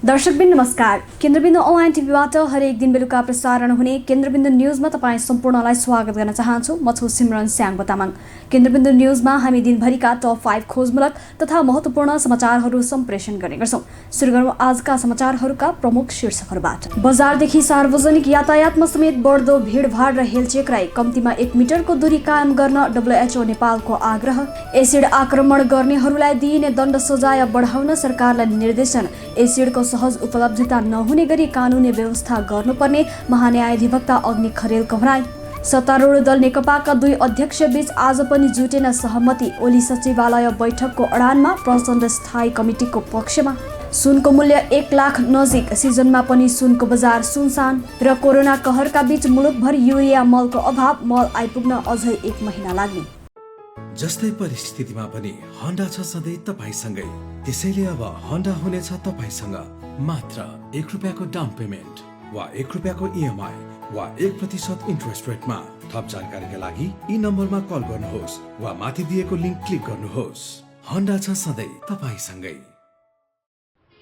दर्शकबिन नमस्कार। केन्द्रबिन्दु अनलाइन टिभीबाट हरेक दिन बेलुका प्रसारण हुने केन्द्रबिन्दु न्यूजमा तपाईँ सम्पूर्णलाई स्वागत गर्न चाहन्छु। म छु सिमरन स्याङ्गो तामाङ। केन्द्रबिन्दु न्यूजमा हामी दिनभरिका टप 5 खोजमूलक तथा महत्त्वपूर्ण समाचारहरू सम्प्रेषण गर्ने गर्छौँ। सुरु गरौँ आजका समाचारहरूका प्रमुख शीर्षकहरूबाट। बजारदेखि सार्वजनिक यातायातमा समेत बढ्दो भिडभाड र हेलचेक्राइ, कम्तीमा 1 मिटरको दूरी कायम गर्न WHO नेपालको आग्रह। एसिड आक्रमण गर्नेहरूलाई दिइने दण्ड सजाय बढाउन सरकारलाई निर्देशन। एसिडको सहज उपलब्धता नहुने गरी कानुनी व्यवस्था गर्नुपर्ने महान्यायाधिवक्ता अग्नि खरेलको भनाइ। सत्तारूढ दल नेकपाका 2 अध्यक्ष बीच आज पनि जुटेन सहमति। ओली सचिवालय बैठकको अडानमा प्रचण्ड स्थायी कमिटीको पक्षमा। सुनको मूल्य 1 लाख नजिक, सिजनमा पनि सुनको बजार सुनसान। र कोरोना कहरका बीच मुलुकभर युरिया मलको अभाव, मल आइपुग्न अझै 1 महिना लाग्ने। जस्तै परिस्थितिमा पनि होन्डा छ सधैँ तपाईसँगै। त्यसैले अब होन्डा हुनेछ तपाईसँग मात्र 1 रुपियाँको डाउन पेमेन्ट वा 1 रुपियाँको EMI वा 1% इन्ट्रेस्ट रेटमा। थप जानकारीका लागि यी नम्बरमा कल गर्नुहोस् वा माथि दिएको लिङ्क क्लिक गर्नुहोस्। होन्डा छ सधैँ तपाईसँगै।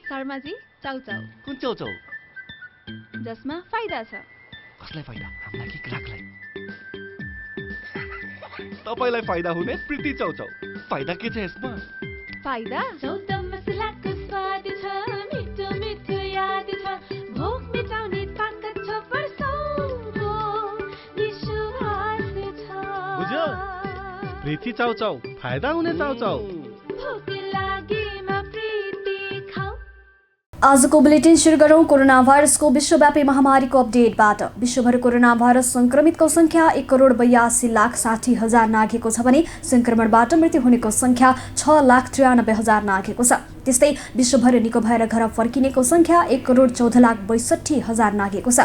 शर्माजी, चाउचाउ। कुन चाउचाउ? जसमा फाइदा छ। कसलाई फाइदा? हामीलाई कि ग्राहकलाई? तपाईलाई फाइदा हुने प्रीति चाउचाउ। फाइदा के छ यसमा? फाइदा? चौध मसलाको स्वाद छ, मिठो मिठो याद छ, भोक मिटाउने ताकत छ, वर्षौंको विश्वास छ। बुझ्यो? प्रीति चाउचाउ, फाइदा हुने चाउचाउ। भोक लागेमा प्रीति खाऊ। आजको बुलेटिन सुरु गरौँ कोरोना भाइरसको विश्वव्यापी महामारीको अपडेटबाट। विश्वभर कोरोना भाइरस संक्रमितको संख्या 1,82,60,000 नाघेको छ भने संक्रमणबाट मृत्यु हुनेको संख्या 6,93,000 नाघेको छ। त्यस्तै विश्वभर निको भएर घर फर्किनेको संख्या 1,14,62,000 नाघेको छ।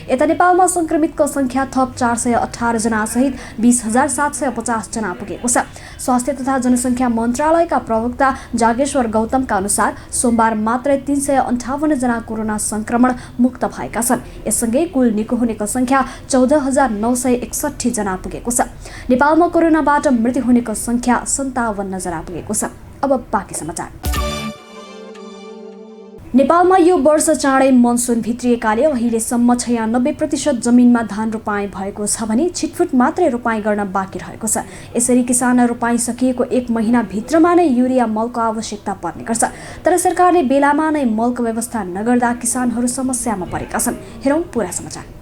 यता नेपालमा संक्रमितको संख्या थप 418 जना सहित 20,750 जना पुगेको छ। स्वास्थ्य तथा जनसङ्ख्या मन्त्रालयका प्रवक्ता जागेश्वर गौतमका अनुसार सोमबार मात्रै 358 जना कोरोना संक्रमण मुक्त भएका छन्। यससँगै कुल निको हुनेको संख्या 14,961 जना पुगेको छ। नेपालमा कोरोनाबाट मृत्यु हुनेको संख्या 57 जना पुगेको छ। अब बाँकी समाचार। नेपालमा यो वर्ष चाँडै मनसुन भित्रिएकाले अहिलेसम्म 96% जमिनमा धान रोपाइँ भएको छ भने छिटफुट मात्रै रोपाइँ गर्न बाँकी रहेको छ। यसरी किसान रोपाइँ सकिएको 1 महिना भित्रमा नै युरिया मलको आवश्यकता पर्ने गर्छ। तर सरकारले बेलामा नै मलको व्यवस्था नगर्दा किसानहरू समस्यामा परेका छन्। हेरौँ पूरा समाचार।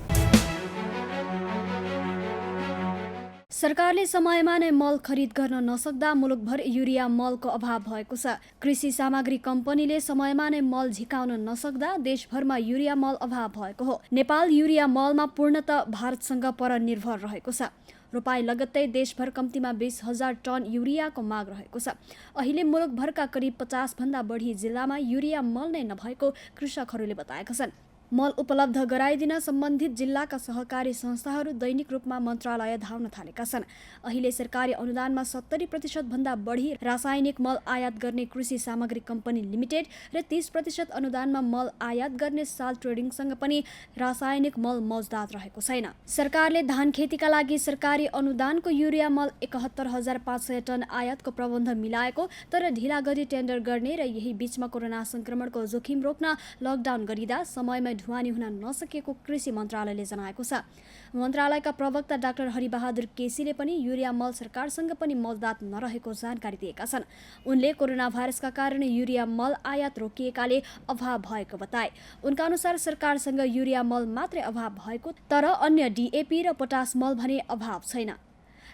सरकारले समयमा नै मल खरिद गर्न नसक्दा मुलुकभर युरिया मलको अभाव भएको छ। कृषि सामग्री कम्पनीले समयमा नै मल झिकाउन नसक्दा देशभरमा युरिया मल अभाव भएको हो। नेपाल युरिया मलमा पूर्णतः भारतसँग परनिर्भर रहेको छ। रोपाई लगत्तै देशभर कम्तीमा 20,000 टन युरियाको माग रहेको छ। अहिले मुलुकभरका करिब 50 भन्दा बढी जिल्लामा युरिया मल नै नभएको कृषकहरूले बताएका छन्। मल उपलब्ध गराइदिन सम्बन्धित जिल्लाका सहकारी संस्थाहरू दैनिक रूपमा मन्त्रालय धाउन थालेका छन्। अहिले सरकारी अनुदानमा 70% भन्दा बढी रासायनिक मल आयात गर्ने कृषि सामग्री कम्पनी लिमिटेड र 30% अनुदानमा मल आयात गर्ने साल ट्रेडिङसँग पनि रासायनिक मल मौजदात रहेको छैन। सरकारले धान खेतीका लागि सरकारी अनुदानको युरिया मल 71,500 टन आयातको प्रबन्ध मिलाएको, तर ढिला गरी टेन्डर गर्ने र यही बीचमा कोरोना संक्रमणको जोखिम रोक्न लकडाउन गरिँदा समयमा ढुवानी हुन नसकेको कृषि मन्त्रालयले जनाएको छ। मन्त्रालयका प्रवक्ता डाक्टर हरिबहादुर केसीले पनि युरिया मल सरकारसँग पनि मौजदात नरहेको जानकारी दिएका छन्। उनले कोरोना भाइरसका कारण युरिया मल आयात रोकिएकाले अभाव भएको बताए। उनका अनुसार सरकारसँग युरिया मल मात्रै अभाव भएको, तर अन्य DAP र पोटास मल भने अभाव छैन।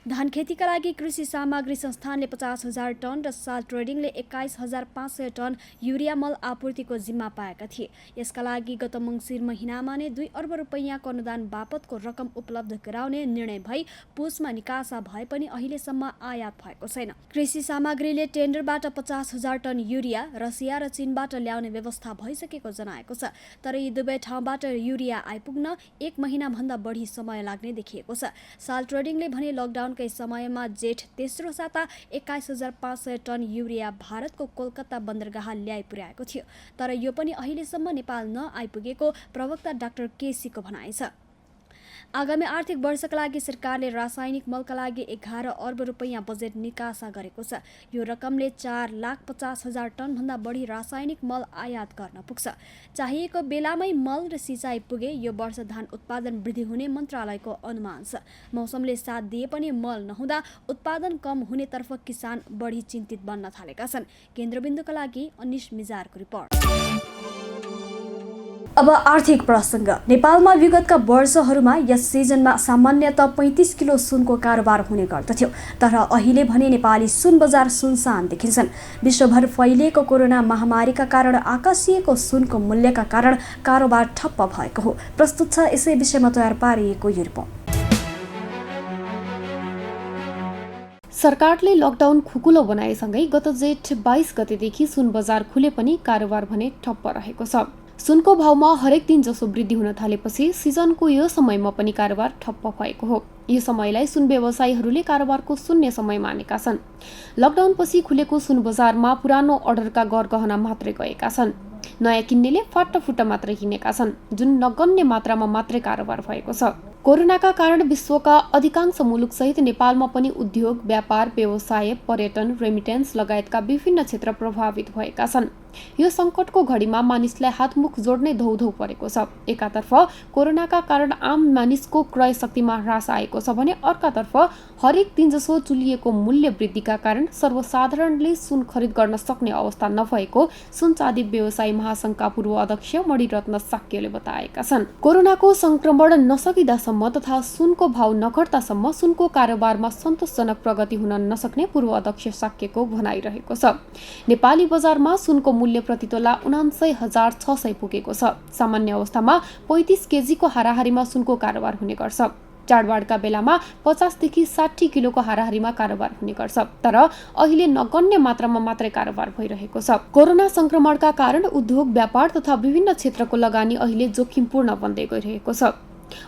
धान खेतीका लागि कृषि सामग्री संस्थानले 50,000 टन र साल ट्रेडिङले 21,500 टन युरिया मल आपूर्तिको जिम्मा पाएका थिए। यसका लागि गत मङ्सिर महिनामा नै 2 अर्ब रुपैयाँको अनुदान बापतको रकम उपलब्ध गराउने निर्णय भई पुसमा निकासा भए पनि अहिलेसम्म आयात भएको छैन। कृषि सामग्रीले टेन्डरबाट 50,000 टन युरिया रसिया र चीनबाट ल्याउने व्यवस्था भइसकेको जनाएको छ। तर यी दुवै ठाउँबाट युरिया आइपुग्न 1 महिनाभन्दा बढी समय लाग्ने देखिएको छ। साल ट्रेडिङले भने लकडाउन कै समयमा जेठ तेस्रो साता 21,500 टन युरिया भारतको कोलकाता बन्दरगाह ल्याइ पुर्याएको थियो। तर यो पनि अहिलेसम्म नेपाल नआइपुगेको प्रवक्ता डाक्टर केसीको भनाइ छ। आगामी आर्थिक वर्षका लागि सरकारले रासायनिक मलका लागि 11 अर्ब रुपैयाँ बजेट निकासा गरेको छ। यो रकमले 4,50,000 टनभन्दा बढी रासायनिक मल आयात गर्न पुग्छ। चाहिएको बेलामै मल र सिँचाइ पुगे यो वर्ष धान उत्पादन वृद्धि हुने मन्त्रालयको अनुमान छ। मौसमले साथ दिए पनि मल नहुँदा उत्पादन कम हुनेतर्फ किसान बढी चिन्तित बन्न थालेका छन्। केन्द्रबिन्दुका लागि अनिश मिजारको रिपोर्ट। अब आर्थिक प्रसङ्ग। नेपालमा विगतका वर्षहरूमा यस सिजनमा सामान्यतः 35 किलो सुनको कारोबार हुने गर्दथ्यो, तर अहिले भने नेपाली सुन बजार सुनसान देखिन्छन्। विश्वभर फैलिएको कोरोना महामारीका कारण आकाशिएको सुनको मूल्यका कारण कारोबार ठप्प भएको हो। प्रस्तुत छ यसै विषयमा तयार पारिएको यो रिपोर्ट। सरकारले लकडाउन खुकुलो बनाएसँगै गत जेठ 22 गतेदेखि सुन बजार खुले पनि कारोबार भने ठप्प रहेको छ। सुनको भावमा हरेक दिन जसो वृद्धि हुन थालेपछि सिजनको यो समयमा पनि कारोबार ठप्प भएको हो। यो समयलाई सुन व्यवसायीहरूले कारोबारको शून्य समय मानेका छन्। लकडाउनपछि खुलेको सुन बजारमा पुरानो अर्डरका गरगहना मात्रै गएका छन्। नयाँ किन्नेले फाटाफुट्टा मात्रै किनेका छन्, जुन नगण्य मात्रामा मात्रै कारोबार भएको छ। कोरोनाका कारण विश्वका अधिकांश मुलुकसहित नेपालमा पनि उद्योग, व्यापार, व्यवसाय, पर्यटन, रेमिटेन्स लगायतका विभिन्न क्षेत्र प्रभावित भएका छन्। यो सङ्कटको घडीमा मानिसलाई हातमुख जोड्ने धौधौ परेको छ। एकातर्फ कोरोनाका कारण आम मानिसको क्रय शक्तिमा ह्रास आएको छ भने अर्कातर्फ हरेक दिन जसो चुलिएको मूल्य वृद्धिका कारण सर्वसाधारणले सुन खरिद गर्न सक्ने अवस्था नभएको सुन चाँदी व्यवसायी महासङ्घका पूर्व अध्यक्ष मणिरत्न साक्यले बताएका छन्। कोरोनाको संक्रमण नसकिदासम्म तथा सुनको भाव नघट्दासम्म सुनको कारोबारमा सन्तोषजनक प्रगति हुन नसक्ने पूर्व अध्यक्ष साक्यको भनाइरहेको छ। नेपाली बजारमा सुनको मूल्य प्रतितोला 79,600 पुगेको छ। सामान्य अवस्थामा 35 केजीको हाराहारीमा सुनको कारोबार हुने गर्छ। चाडबाडका बेलामा 50 देखि 60 किलोको हाराहारीमा कारोबार हुने गर्छ, तर अहिले नगण्य मात्रामा मात्रै कारोबार भइरहेको छ। कोरोना संक्रमणका कारण उद्योग, व्यापार तथा विभिन्न क्षेत्रको लगानी अहिले जोखिमपूर्ण बन्दै गइरहेको छ।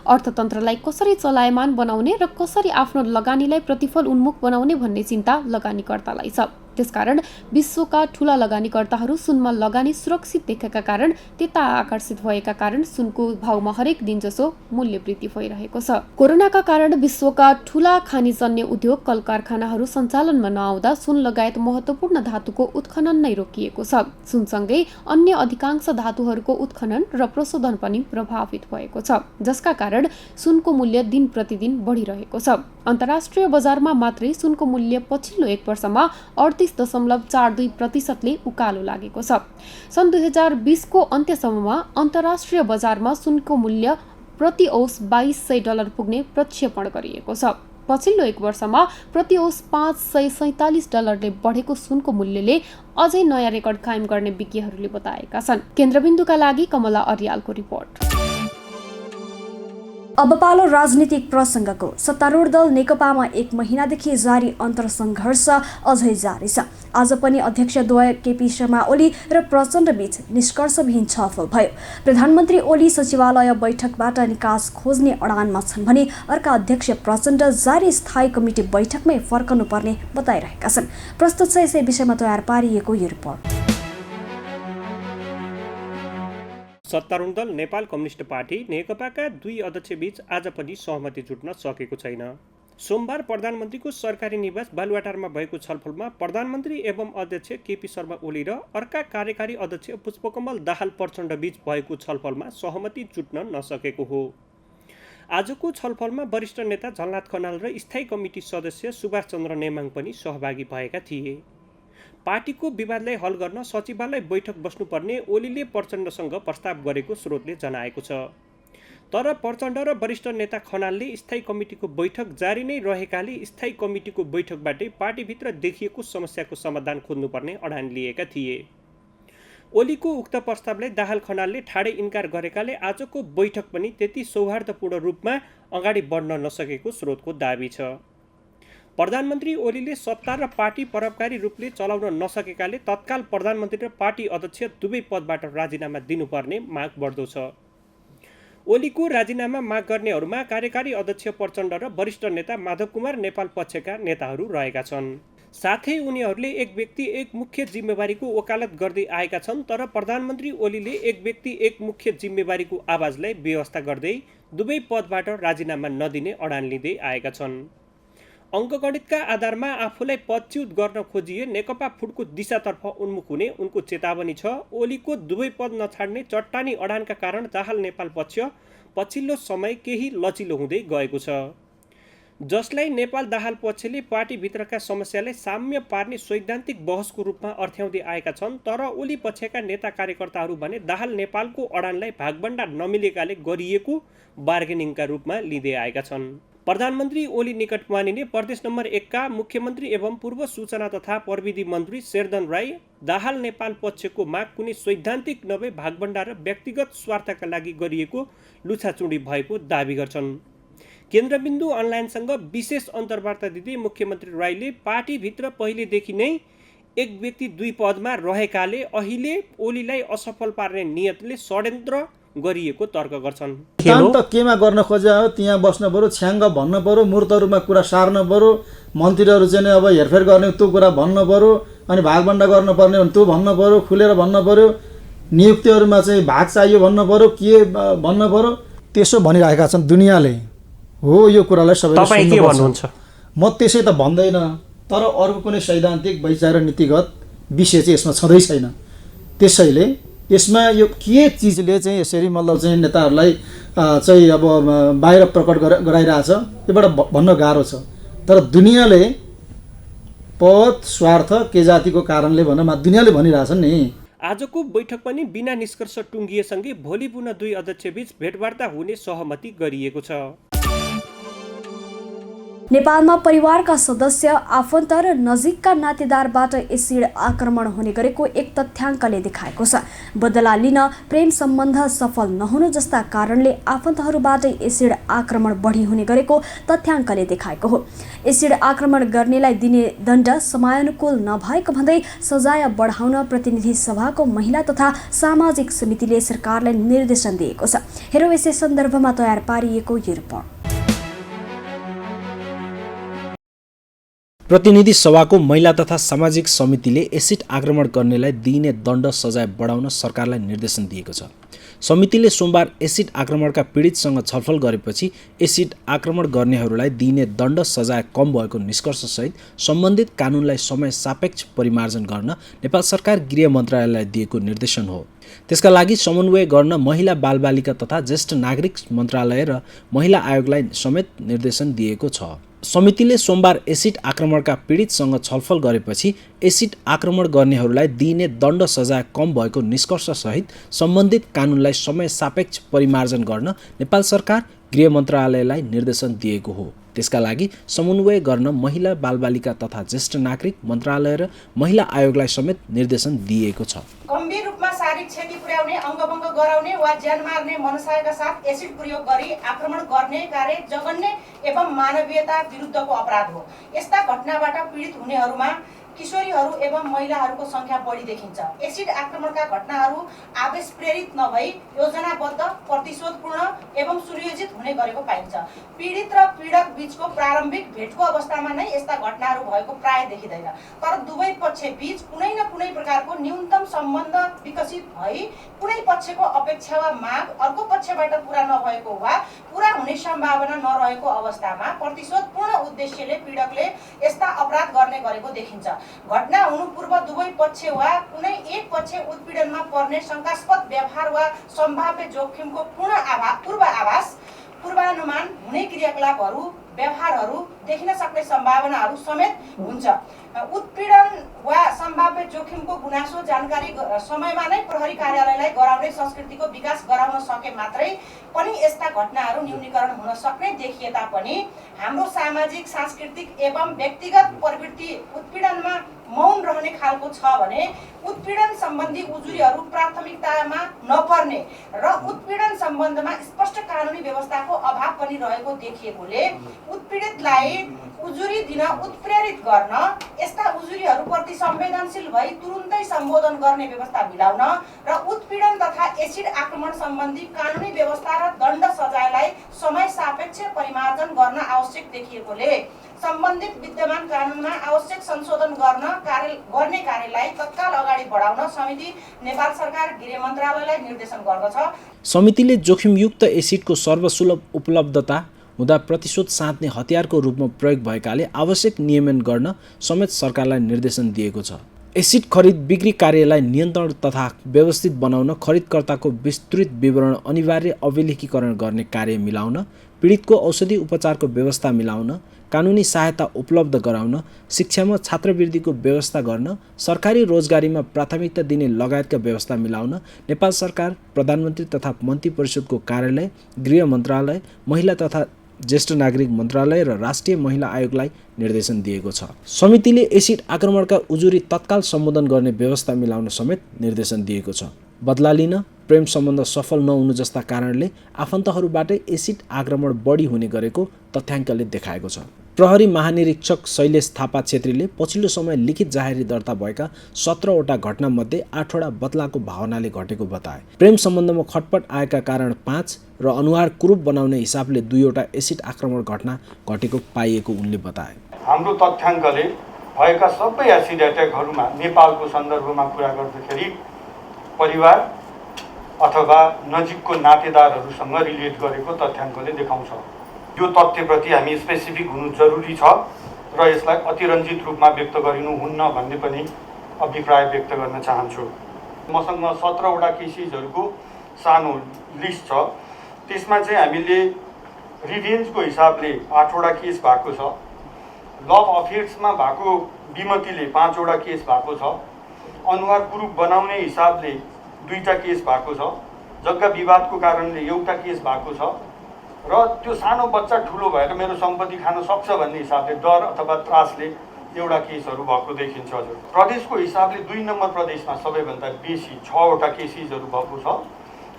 अर्थतन्त्रलाई कसरी चलायमान बनाउने र कसरी आफ्नो लगानीलाई प्रतिफल उन्मुख बनाउने भन्ने चिन्ता लगानीकर्तालाई छ। त्यसकारण विश्वका ठूला लगानीकर्ताहरू सुनमा लगानी सुरक्षित देखेका कारण त्यता आकर्षित भएका कारण सुनको भावमा हरेक दिन जसो मूल्य वृद्धि भइरहेको छ। कोरोनाका कारण विश्वका ठूला खानीजन्य उद्योग, कल कारखानाहरू सञ्चालनमा नआउँदा सुन लगायत महत्त्वपूर्ण धातुको उत्खनन नै रोकिएको छ। सुनसँगै अन्य अधिकांश धातुहरूको उत्खनन र प्रशोधन पनि प्रभावित भएको छ, जसका कारण सुनको मूल्य दिन प्रतिदिन बढिरहेको छ। अन्तर्राष्ट्रिय बजारमा मात्रै सुनको मूल्य पछिल्लो 1 वर्षमा 38.42% उकालो लागेको छ। सन् 2020 को अन्त्यसम्ममा अन्तर्राष्ट्रिय बजारमा सुनको मूल्य प्रति औंस $2,200 पुग्ने प्रक्षेपण गरिएको छ। पछिल्लो 1 वर्षमा प्रति औंस $547 बढेको सुनको मूल्यले अझै नयाँ रेकर्ड कायम गर्ने विज्ञहरूले बताएका छन्। केन्द्रबिन्दुका लागि कमला अर्यालको रिपोर्ट। अब पालो राजनीतिक प्रसङ्गको। सत्तारूढ दल नेकपामा 1 महिनादेखि जारी अन्तर्सङ्घर्ष अझै जारी छ। आज पनि अध्यक्षद्वय केपी शर्मा ओली र प्रचण्ड बीच निष्कर्षविहीन छलफल भयो। प्रधानमन्त्री ओली सचिवालय बैठकबाट निकास खोज्ने अडानमा छन् भने अर्का अध्यक्ष प्रचण्ड जारी स्थायी कमिटी बैठकमै फर्कनुपर्ने बताइरहेका छन्। प्रस्तुत छ यसै विषयमा तयार पारिएको यो रिपोर्ट। सत्तारूढ दल नेपाल कम्युनिस्ट पार्टी नेकपाका 2 अध्यक्षबीच आज पनि सहमति जुट्न सकेको छैन। सोमबार प्रधानमन्त्रीको सरकारी निवास बालुवाटारमा भएको छलफलमा प्रधानमन्त्री एवं अध्यक्ष केपी शर्मा ओली र अर्का कार्यकारी अध्यक्ष पुष्पकमल दाहाल प्रचण्ड बीच भएको छलफलमा सहमति जुट्न नसकेको हो। आजको छलफलमा वरिष्ठ नेता झलनाथ खनाल र स्थायी कमिटी सदस्य सुभाष चन्द्र नेमाङ पनि सहभागी भएका थिए। पार्टीको विवादलाई हल गर्न सचिवालय बैठक बस्नुपर्ने ओलीले प्रचण्डसँग प्रस्ताव गरेको स्रोतले जनाएको छ। तर प्रचण्ड र वरिष्ठ नेता खनालले स्थायी कमिटीको बैठक जारी नै रहेकाले स्थायी कमिटीको बैठकबाटै पार्टीभित्र देखिएको समस्याको समाधान खोज्नुपर्ने अडान लिएका थिए। ओलीको उक्त प्रस्तावलाई दाहाल खनालले ठाडै इन्कार गरेकाले आजको बैठक पनि त्यति सौहार्दपूर्ण रूपमा अगाडि बढ्न नसकेको स्रोतको दाबी छ। प्रधानमन्त्री ओलीले सत्ता र पार्टी परोपकारी रूपले चलाउन नसकेकाले तत्काल प्रधानमन्त्री र पार्टी अध्यक्ष दुवै पदबाट राजीनामा दिनुपर्ने माग बढ्दो छ। ओलीको राजीनामा माग गर्नेहरूमा कार्यकारी अध्यक्ष प्रचण्ड र वरिष्ठ नेता माधव कुमार नेपाल पक्षका नेताहरू रहेका छन्। साथै उनीहरूले एक व्यक्ति एक मुख्य जिम्मेवारीको वकालत गर्दै आएका छन्, तर प्रधानमन्त्री ओलीले एक व्यक्ति एक मुख्य जिम्मेवारीको आवाजलाई व्यवस्था गर्दै दुवै पदबाट राजीनामा नदिने अडान लिँदै आएका छन्। अङ्कगणितका आधारमा आफूलाई पदच्युत गर्न खोजिए नेकपा फुटको दिशातर्फ उन्मुख हुने उनको चेतावनी छ। ओलीको दुवै पद नछाड्ने चट्टानी अडानका कारण दाहाल नेपाल पक्ष पछिल्लो समय केही लचिलो हुँदै गएको छ, जसलाई नेपाल दाहाल पक्षले पार्टीभित्रका समस्यालाई साम्य पार्ने सैद्धान्तिक बहसको रूपमा अर्थ्याउँदै आएका छन्। तर ओली पक्षका नेता कार्यकर्ताहरू भने दाहाल नेपालको अडानलाई भागबण्डा नमिलेकाले गरिएको बार्गेनिङका रूपमा लिँदै आएका छन्। प्रधानमन्त्री ओली निकट मानिने प्रदेश नम्बर 1 का मुख्यमन्त्री एवं पूर्व सूचना तथा प्रविधि मन्त्री शेरधन राई दाहाल नेपाल पक्षको माग कुनै सैद्धान्तिक नभए भागबण्डा र व्यक्तिगत स्वार्थका लागि गरिएको लुछाचुँडी भएको दावी गर्छन्। केन्द्रबिन्दु अनलाइनसँग विशेष अन्तर्वार्ता दिँदै मुख्यमन्त्री राईले पार्टीभित्र पहिलेदेखि नै एक व्यक्ति दुई पदमा रहेकाले अहिले ओलीलाई असफल पार्ने नियतले षड्यन्त्र गरिएको तर्क गर्छन्। काम त केमा गर्न खोजे हो त्यहाँ बस्नु पर्यो, छ्याङ्ग भन्नु पर्यो, मूर्तहरूमा कुरा सार्नु पर्यो, मन्त्रीहरू चाहिँ अब हेरफेर गर्ने त्यो कुरा भन्नु पर्यो, अनि भागबण्डा गर्नुपर्ने भने त्यो भन्नु पर्यो, खुलेर भन्नु पर्यो, नियुक्तिहरूमा चाहिँ भाग चाहियो भन्नु पर्यो, के भन्नु पर्यो, त्यसो भनिरहेका छन् दुनियाँले। हो, यो कुरालाई सबैले सुन्नुपर्छ। म त्यसै त भन्दैन, तर अर्को कुनै सैद्धान्तिक वैचारिक नीतिगत विषय चाहिँ यसमा छँदै छैन। त्यसैले यसमा यो के चिजले चाहिँ यसरी मतलब चाहिँ नेताहरूलाई चाहिँ अब बाहिर प्रकट गराइरहेछ योबाट भन्न गाह्रो छ। तर दुनियाँले पद स्वार्थ के जातिको कारणले भनेर दुनियाँले भनिरहेछन् नि। आजको बैठक पनि बिना निष्कर्ष टुङ्गिएसँगै भोलि पुनः दुई अध्यक्षबीच भेटवार्ता हुने सहमति गरिएको छ। नेपालमा परिवारका सदस्य, आफन्त र नजिकका नातेदारबाट एसिड आक्रमण हुने गरेको एक तथ्याङ्कले देखाएको छ। बदला लिन प्रेम सम्बन्ध सफल नहुनु जस्ता कारणले आफन्तहरूबाट एसिड आक्रमण बढी हुने गरेको तथ्याङ्कले देखाएको हो। एसिड आक्रमण गर्नेलाई दिने दण्ड समयानुकूल नभएको भन्दै सजाय बढाउन प्रतिनिधि सभाको महिला तथा सामाजिक समितिले सरकारलाई निर्देशन दिएको छ। हेरौँ यसै सन्दर्भमा तयार पारिएको यो रिपोर्ट। प्रतिनिधि सभाको महिला तथा सामाजिक समितिले एसिड आक्रमण गर्नेलाई दिइने दण्ड सजाय बढाउन सरकारलाई निर्देशन दिएको छ। समितिले सोमबार एसिड आक्रमणका पीडितसँग छलफल गरेपछि एसिड आक्रमण गर्नेहरूलाई दिइने दण्ड सजाय कम भएको निष्कर्षसहित सम्बन्धित कानुनलाई समय सापेक्ष परिमार्जन गर्न नेपाल सरकार गृह मन्त्रालयलाई दिएको निर्देशन हो। त्यसका लागि समन्वय गर्न महिला बालबालिका तथा ज्येष्ठ नागरिक मन्त्रालय र महिला आयोगलाई समेत निर्देशन दिएको छ। समितिले सोमबार एसिड आक्रमणका पीडितसँग छलफल गरेपछि एसिड आक्रमण गर्नेहरूलाई दिइने दण्ड सजाय कम भएको निष्कर्षसहित सम्बन्धित कानुनलाई समय सापेक्ष परिमार्जन गर्न नेपाल सरकार गृह मन्त्रालयलाई निर्देशन दिएको हो। त्यसका लागि समन्वय गर्न महिला बालबालिका तथा ज्येष्ठ नागरिक मन्त्रालय र महिला आयोगलाई समेत निर्देशन दिएको छ। गम्भीर रूपमा शारीरिक क्षति पुर्याउने, अङ्गभङ्ग गराउने वा ज्यान मार्ने मनसायका साथ एसिड प्रयोग गरी आक्रमण गर्ने कार्य जघन्य एवं मानवीयता विरुद्धको अपराध हो। यस्ता घटनाबाट पीडित हुनेहरूमा किशोरीहरू एवं महिलाहरूको संख्या बढी देखिन्छ। एसिड आक्रमणका घटनाहरू आवेश प्रेरित नभई योजनाबद्ध, प्रतिशोधपूर्ण एवं सुनियोजित हुने गरेको पाइन्छ। पीडित र पीडक बीचको प्रारम्भिक भेटको अवस्थामा नै यस्ता घटनाहरू भएको प्राय देखिँदैन। तर दुवै पक्ष बीच कुनै न कुनै प्रकारको न्यूनतम सम्बन्ध विकसित भई कुनै पक्षको अपेक्षा वा माग अर्को पक्षबाट पूरा नभएको वा पूरा हुने सम्भावना नरहेको अवस्थामा प्रतिशोधपूर्ण उद्देश्यले पीडकले यस्ता अपराध गर्ने गरेको देखिन्छ। घटना हुनु पूर्व दुवै पक्ष वा कुनै एक पक्ष उत्पीडनमा पर्ने शंकास्पद व्यवहार वा सम्भाव्य जोखिमको पूर्वानुमान हुने क्रियाकलापहरू, व्यवहारहरू देखिन सक्ने सम्भावनाहरू समेत हुन्छ। उत्पीडन वा सम्भाव्य जोखिमको गुनासो जानकारी समयमा नै प्रहरी कार्यालयलाई गराउने संस्कृतिको विकास गराउन सके मात्रै पनि यस्ता घटनाहरू न्यूनीकरण हुन सक्ने देखिए तापनि हाम्रो सामाजिक, सांस्कृतिक एवं व्यक्तिगत प्रवृत्ति उत्पीडनमा मौन रहने खालको छ भने उत्पीडन सम्बन्धी उजुरीहरू प्राथमिकतामा नपर्ने र उत्पीडन सम्बन्धमा स्पष्ट कानुनी व्यवस्थाको अभाव पनि रहेको देखिएकोले उत्पीडितलाई उजुरी दिन उत्प्रेरित गर्न, यस्ता उजुरीहरूप्रति संवेदनशील भई तुरुन्तै सम्बोधन गर्ने व्यवस्था मिलाउन र उत्पीडन तथा एसिड आक्रमण सम्बन्धी कानुनी व्यवस्था र दण्ड सजायलाई समय सापेक्ष परिमार्जन गर्न आवश्यक देखिएकोले सम्बन्धित विद्यमान कानुनमा आवश्यक संशोधन गर्ने कार्यलाई तत्काल अगाडि बढाउन समिति नेपाल सरकार गृह मन्त्रालयलाई निर्देशन गर्दछ। समितिले जोखिमयुक्त एसिडको सर्वसुलभ उपलब्धता हुँदा प्रतिशोध साध्ने हतियारको रूपमा प्रयोग भएकाले आवश्यक नियमन गर्न समेत सरकारलाई निर्देशन दिएको छ। एसिड खरिद बिक्री कार्यलाई नियन्त्रण तथा व्यवस्थित बनाउन खरिदकर्ताको विस्तृत विवरण अनिवार्य अभिलेखीकरण गर्ने कार्य मिलाउन, पीडितको औषधि उपचारको व्यवस्था मिलाउन, कानुनी सहायता उपलब्ध गराउन, शिक्षामा छात्रवृत्तिको व्यवस्था गर्न, सरकारी रोजगारीमा प्राथमिकता दिने लगायतका व्यवस्था मिलाउन नेपाल सरकार, प्रधानमन्त्री तथा मन्त्री परिषदको कार्यालय, गृह मन्त्रालय, महिला तथा ज्येष्ठ नागरिक मन्त्रालय र राष्ट्रिय महिला आयोगलाई निर्देशन दिएको छ। समितिले एसिड आक्रमणका उजुरी तत्काल सम्बोधन गर्ने व्यवस्था मिलाउन समेत निर्देशन दिएको छ। बदला लिन, प्रेम सम्बन्ध सफल नहुनु जस्ता कारणले आफन्तहरूबाटै एसिड आक्रमण बढी हुने गरेको तथ्याङ्कले देखाएको छ। प्रहरी महानिरीक्षक शैलेश थापा छेत्रीले पछिल्लो समय लिखित जाहेरी दर्ता भएका 17वटा घटनामध्ये 8वटा बदलाको भावनाले घटेको बताए। प्रेम सम्बन्धमा खटपट आएका कारण 5 र अनुहार कुरूप बनाउने हिसाबले 2वटा एसिड आक्रमण घटना घटेको पाइएको उनले बताए। हाम्रो तथ्याङ्कले भएका सबै एसिड एट्याकहरूमा नेपालको सन्दर्भमा कुरा गर्दाखेरि परिवार अथवा नजिकको नातेदारहरूसँग रिलेट गरेको तथ्याङ्कले देखाउँछ। यो तथ्यप्रति हामी स्पेसिफिक हुनु जरुरी छ र यसलाई अतिरञ्जित रूपमा व्यक्त गरिनुहुन्न भन्ने पनि अभिप्राय व्यक्त गर्न चाहन्छु। मसँग 17वटा केसेसहरूको सानो लिस्ट छ। त्यसमा चाहिँ हामीले रिभेन्जको हिसाबले 8वटा केस भएको छ, लभ अफेयर्समा भएको विमतिले 5वटा केस भएको छ, अनुहार कुरूप बनाउने हिसाबले 2टा केस भएको छ, जग्गा विवादको कारणले एउटा केस भएको छ र त्यो सानो बच्चा ठुलो भएर मेरो सम्पत्ति खान सक्छ भन्ने हिसाबले डर अथवा त्रासले एउटा केसहरू भएको देखिन्छ। हजुर, प्रदेशको हिसाबले 2 नम्बर प्रदेशमा सबैभन्दा बेसी 6वटा केसेसहरू भएको छ।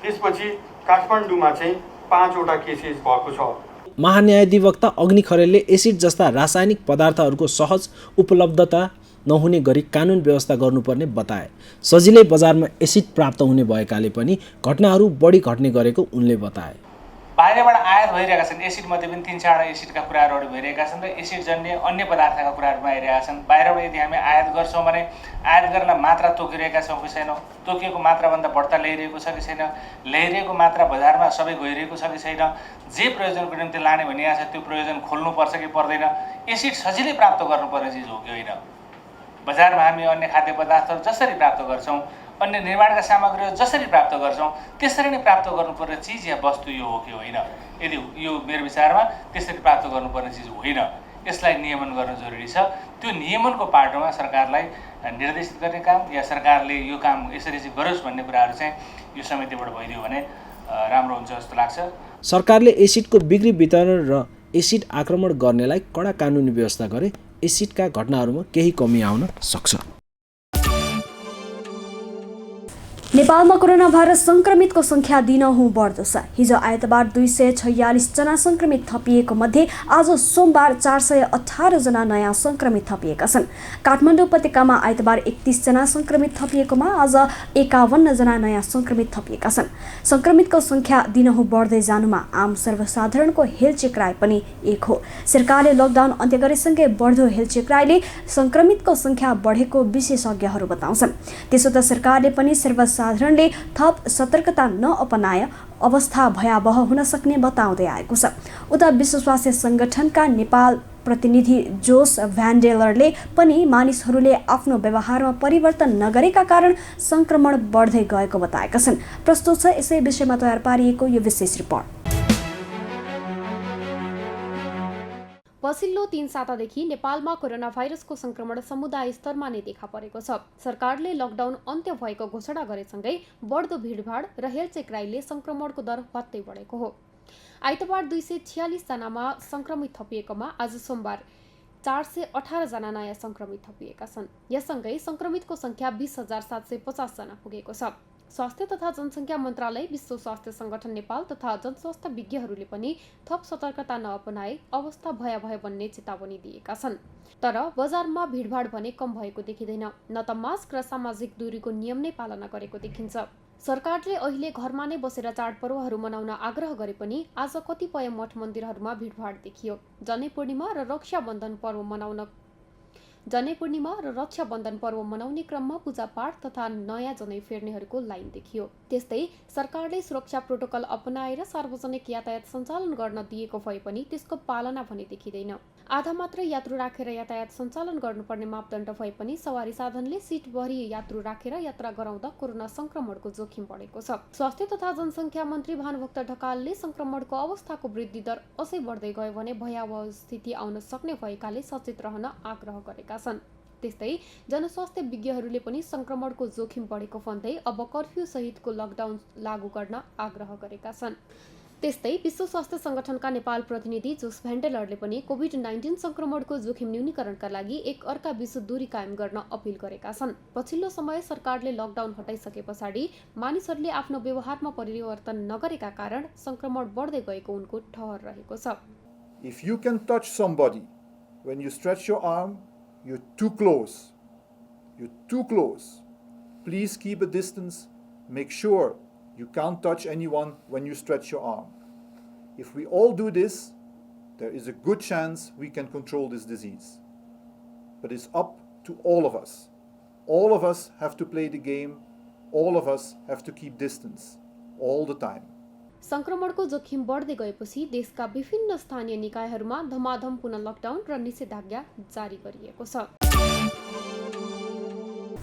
त्यसपछि काठमाडौँमा चाहिँ 5वटा केसेस भएको छ। महान्यायाधिवक्ता अग्नि खरेलले एसिड जस्ता रासायनिक पदार्थहरूको सहज उपलब्धता नहुने गरी कानुन व्यवस्था गर्नुपर्ने बताए। सजिलै बजारमा एसिड प्राप्त हुने भएकाले पनि घटनाहरू बढी घट्ने गरेको उनले बताए। बाहिरबाट आयात भइरहेका छन्, एसिडमध्ये पनि 3-4वटा एसिडका कुराहरू भइरहेका छन् र एसिड जन्य अन्य पदार्थका कुराहरू आइरहेका छन्। बाहिरबाट यदि हामी आयात गर्छौँ भने आयात गर्न मात्रा तोकिरहेका छौँ कि छैनौँ, तोकिएको मात्राभन्दा बढ्ता ल्याइरहेको छ कि छैन, ल्याइरहेको मात्रा बजारमा सबै गइरहेको छ कि छैन, जे प्रयोजनको निम्ति लाने भनिएको छ त्यो प्रयोजन खोल्नुपर्छ कि पर्दैन, एसिड सजिलै प्राप्त गर्नुपर्ने चिज हो कि होइन। बजारमा हामी अन्य खाद्य पदार्थहरू जसरी प्राप्त गर्छौँ, अन्य निर्माणका सामग्रीहरू जसरी प्राप्त गर्छौँ त्यसरी नै प्राप्त गर्नुपर्ने चिज या वस्तु यो हो कि होइन। यदि यो मेरो विचारमा त्यसरी प्राप्त गर्नुपर्ने चिज होइन, यसलाई नियमन गर्न जरुरी छ। त्यो नियमनको पाटोमा सरकारलाई निर्देशित गर्ने काम या सरकारले यो काम यसरी चाहिँ गरोस् भन्ने कुराहरू चाहिँ यो समितिबाट भइदियो भने राम्रो हुन्छ जस्तो लाग्छ। सरकारले एसिडको बिक्री वितरण र एसिड आक्रमण गर्नेलाई कडा कानुनी व्यवस्था गरे एसिडका घटनाहरूमा केही कमी आउन सक्छ। नेपालमा कोरोना भाइरस संक्रमितको संख्या दिनहुँ बढ्दो छ। हिजो आइतबार 246 जना संक्रमित थपिएको मध्ये आज सोमबार 418 जना नयाँ संक्रमित थपिएका छन्। काठमाडौँ उपत्यकामा आइतबार 31 जना संक्रमित थपिएकोमा आज 51 जना नयाँ संक्रमित थपिएका छन्। संक्रमितको संख्या दिनहुँ बढ्दै जानुमा आम सर्वसाधारणको हेलचेक्राइ पनि एक हो। सरकारले लकडाउन अन्त्य गरेसँगै बढ्दो हेलचेक्राइले संक्रमितको संख्या बढेको विशेषज्ञहरू बताउँछन्। त्यसो त सरकारले पनि सर्वसाधारणले थप सतर्कता नअपनाए अवस्था भयावह हुन सक्ने बताउँदै आएको छ। उता विश्व स्वास्थ्य संगठनका नेपाल प्रतिनिधि जोस भ्यान्डेलरले पनि मानिसहरूले आफ्नो व्यवहारमा परिवर्तन नगरेका कारण संक्रमण बढ्दै गएको बताएका छन्। प्रस्तुत छ यसै विषयमा तयार पारिएको यो विशेष रिपोर्ट। पछिल्लो 3 सातादेखि नेपालमा कोरोना भाइरसको संक्रमण समुदाय स्तरमा नै देखा परेको छ। सरकारले लकडाउन अन्त्य भएको घोषणा गरेसँगै बढ्दो भिडभाड र हेलचेक्राइले संक्रमणको दर बढ्दै बढेको हो। आइतबार 246 जनामा संक्रमित थपिएकोमा आज सोमबार 418 जना नयाँ संक्रमित थपिएका छन्। यससँगै संक्रमितको संख्या 20,750 जना पुगेको छ। स्वास्थ्य तथा जनसङ्ख्या मन्त्रालय, विश्व स्वास्थ्य सङ्गठन नेपाल तथा जनस्वास्थ्य विज्ञहरूले पनि थप सतर्कता नअपनाए अवस्था भयावह बन्ने चेतावनी दिएका छन्। तर बजारमा भिडभाड भने कम भएको देखिँदैन, न त मास्क र सामाजिक दूरीको नियम नै पालना गरेको देखिन्छ। सरकारले अहिले घरमा नै बसेर चाडपर्वहरू मनाउन आग्रह गरे पनि आज कतिपय मठ मन्दिरहरूमा भिडभाड देखियो। जनै पूर्णिमा र रक्षाबन्धन पर्व मनाउने क्रममा पूजापाठ तथा नयाँ जनै फेर्नेहरूको लाइन देखियो। त्यस्तै सरकारले सुरक्षा प्रोटोकल अपनाएर सार्वजनिक यातायात सञ्चालन गर्न दिएको भए पनि त्यसको पालना भने देखिँदैन। आधा मात्र यात्रु राखेर यातायात सञ्चालन गर्नुपर्ने मापदण्ड भए पनि सवारी साधनले सिटभरि यात्रु राखेर यात्रा गराउँदा कोरोना संक्रमणको जोखिम बढेको छ। स्वास्थ्य तथा जनसङ्ख्या मन्त्री भानुभक्त ढकालले संक्रमणको अवस्थाको वृद्धि दर अझै बढ्दै गयो भने भयावह स्थिति आउन सक्ने भएकाले सचेत रहन आग्रह गरेका छन्। त्यस्तै जनस्वास्थ्य विज्ञहरूले पनि संक्रमणको जोखिम बढेको भन्दै अब कर्फ्यू सहितको लकडाउन लागू गर्न आग्रह गरेका छन्। त्यस्तै विश्व स्वास्थ्य सङ्गठनका नेपाल प्रतिनिधि जोस भेन्डेलरले पनि कोभिड-19 संक्रमणको जोखिम न्यूनीकरणका लागि एक अर्का बीच दूरी कायम गर्न अपिल गरेका छन्। पछिल्लो समय सरकारले लकडाउन हटाइसके पछाडि मानिसहरूले आफ्नो व्यवहारमा परिवर्तन नगरेका कारण संक्रमण बढ्दै गएको उनको ठहर रहेको छ। If you can touch somebody when you stretch your arm, you're too close. You're too close. Please keep a distance. Make sure you can't touch anyone when you stretch your arm. If we all do this, there is a good chance we can control this disease. But it's up to all of us. All of us have to play the game. All of us have to keep distance all the time. संक्रमणको जोखिम बढ्दै गएपछि देशका विभिन्न स्थानीय निकायहरूमा धमाधम पुनः lockdown र निषेधाज्ञा जारी गरिएको छ।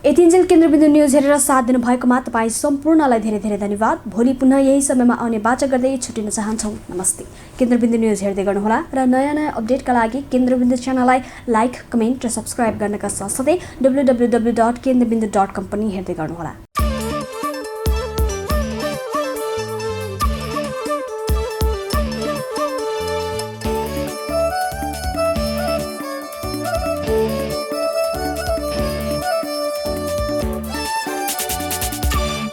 यतिन्जेल केन्द्रबिन्दु न्युज हेरेर साथ दिनुभएकोमा तपाईँ सम्पूर्णलाई धेरै धेरै धन्यवाद। भोलि पुनः यही समयमा आउने बाचा गर्दै छुटिन चाहन्छौँ। नमस्ते। केन्द्रबिन्दु न्युज हेर्दै गर्नुहोला र नयाँ अपडेटका लागि केन्द्रबिन्दु च्यानललाई लाइक, कमेन्ट र सब्स्क्राइब गर्नका साथसाथै www.केन्द्रबिन्दु.com पनि हेर्दै गर्नुहोला।